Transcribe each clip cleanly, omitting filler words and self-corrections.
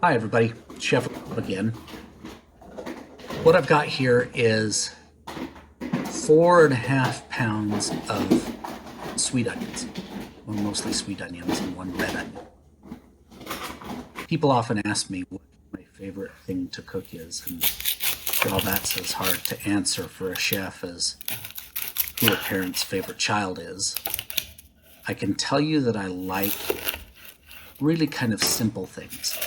Hi everybody, Chef again. What I've got here is 4.5 pounds of sweet onions, well, mostly sweet onions and one red onion. People often ask me what my favorite thing to cook is, and well, that's as hard to answer for a chef as who a parent's favorite child is. I can tell you that I like really kind of simple things.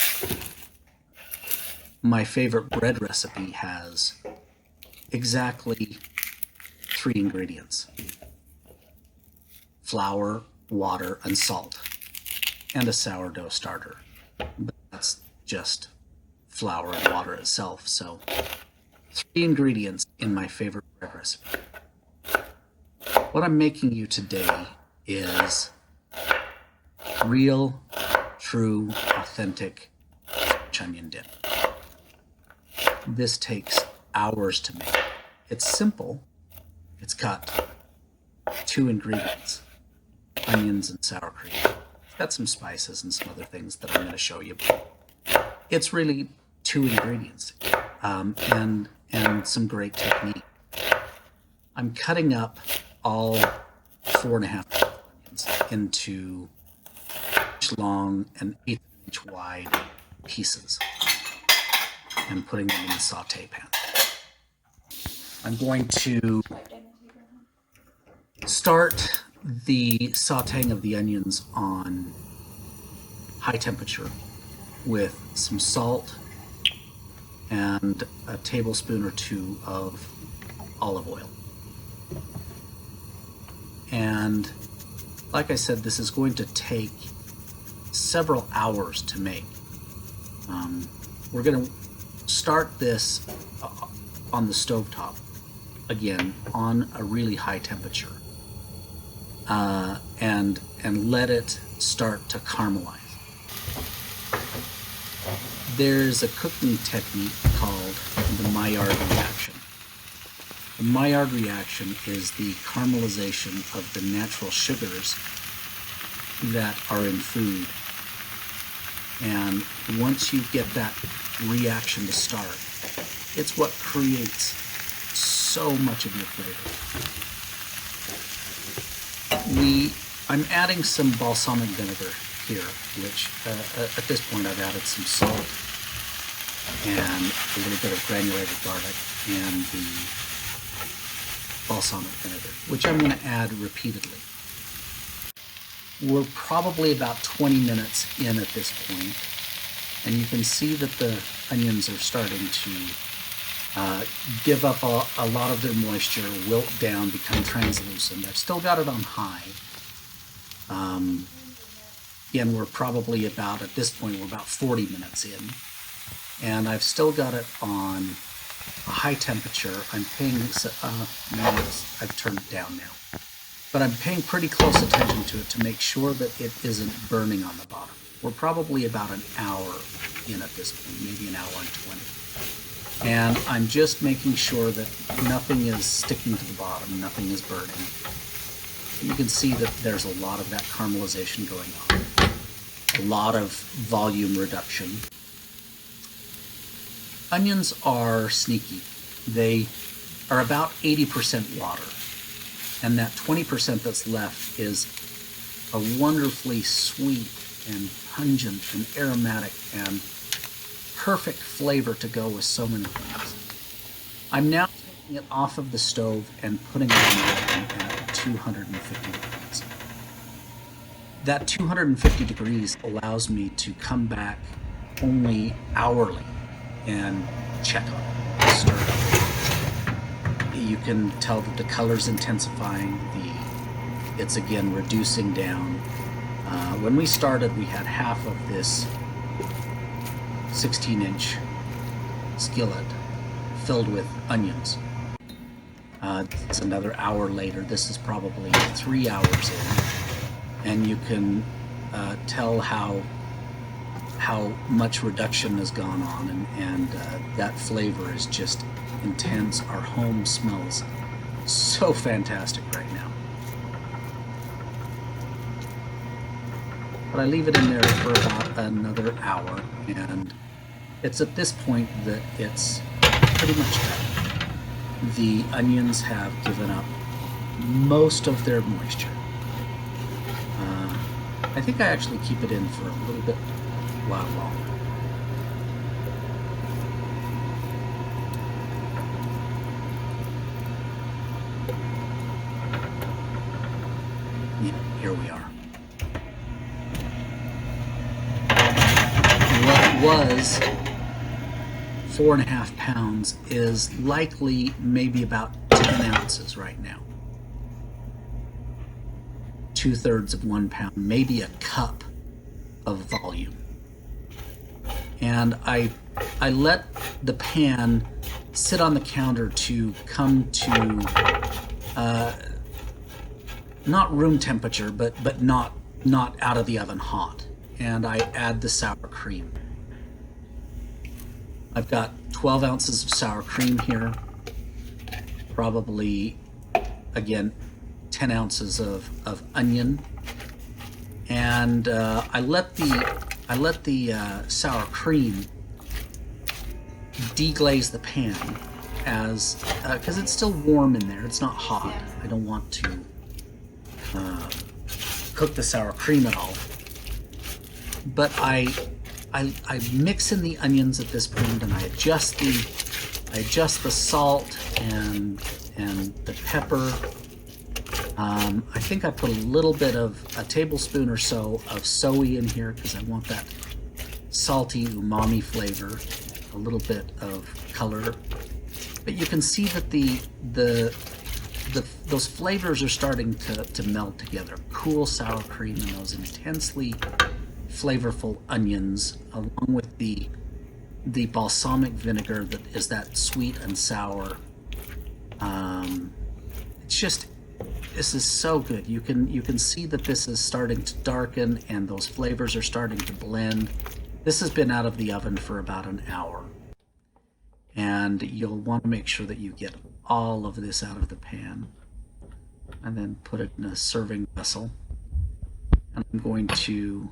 My favorite bread recipe has exactly 3 ingredients: flour, water, and salt, and a sourdough starter. But that's just flour and water itself. So 3 ingredients in my favorite bread recipe. What I'm making you today is real, true, authentic French onion dip. This takes hours to make. It's simple. It's got 2 ingredients: onions and sour cream. It's got some spices and some other things that I'm going to show you. It's really 2 ingredients and some great technique. I'm cutting up all 4.5 onions into inch long and 1/8 inch wide pieces and putting them in the saute pan. I'm going to start the sauteing of the onions on high temperature with some salt and a tablespoon or 2 of olive oil. And like I said, this is going to take several hours to make. We're going to start this on the stovetop, again, on a really high temperature, and let it start to caramelize. There's a cooking technique called the Maillard reaction. The Maillard reaction is the caramelization of the natural sugars that are in food. And once you get that reaction to start, it's what creates so much of your flavor. I'm adding some balsamic vinegar here, which at this point I've added some salt and a little bit of granulated garlic and the balsamic vinegar, which I'm going to add repeatedly. We're probably about 20 minutes in at this point, and you can see that the onions are starting to give up a lot of their moisture, wilt down, become translucent. I've still got it on high. Again, we're probably about, at this point, we're about 40 minutes in, and I've still got it on a high temperature. I'm paying, I've turned it down now, but I'm paying pretty close attention to it to make sure that it isn't burning on the bottom. We're probably about an hour in at this point, maybe an hour and 20. And I'm just making sure that nothing is sticking to the bottom, nothing is burning. You can see that there's a lot of that caramelization going on, a lot of volume reduction. Onions are sneaky. They are about 80% water, and that 20% that's left is a wonderfully sweet and pungent and aromatic and perfect flavor to go with so many things. I'm now taking it off of the stove and putting it in the oven at 250 degrees. That 250 degrees allows me to come back only hourly and check on it, stir it. You can tell that the color's intensifying, it's again reducing down. When we started, we had half of this 16-inch skillet filled with onions. It's another hour later. This is probably 3 hours in, and you can tell how much reduction has gone on, and that flavor is just intense. Our home smells so fantastic right now. What but I leave it in there for about another hour, and it's at this point that it's pretty much done. The onions have given up most of their moisture. I think I actually keep it in for a little bit while longer. Yeah, here we are. What was 4.5 pounds is likely maybe about 10 ounces right now. 2/3 of 1 pound, maybe a cup of volume. And I let the pan sit on the counter to come to not room temperature, but not out of the oven hot. And I add the sour cream. I've got 12 ounces of sour cream here, probably, again, 10 ounces of onion, and I let the sour cream deglaze the pan as because it's still warm in there. It's not hot. I don't want to cook the sour cream at all. But I mix in the onions at this point, and I adjust the salt and the pepper. I think I put a little bit of a tablespoon or so of soy in here because I want that salty umami flavor, a little bit of color. But you can see that those flavors are starting to meld together. Cool sour cream and those intensely flavorful onions, along with the balsamic vinegar that is that sweet and sour. This is so good. You can see that this is starting to darken and those flavors are starting to blend. This has been out of the oven for about an hour. And you'll want to make sure that you get all of this out of the pan and then put it in a serving vessel. And I'm going to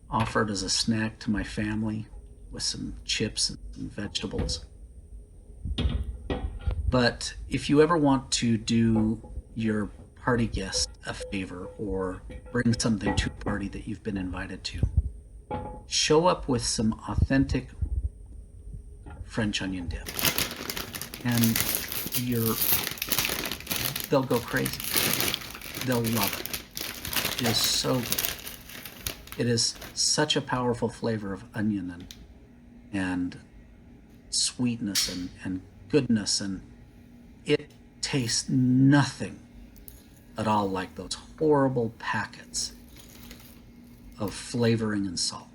offer it as a snack to my family with some chips and some vegetables. But if you ever want to do your party guests a favor or bring something to a party that you've been invited to, show up with some authentic French onion dip, and they'll go crazy. They'll love it. It is so good. It is such a powerful flavor of onion and sweetness and goodness, and it tastes nothing at all like those horrible packets of flavoring and salt.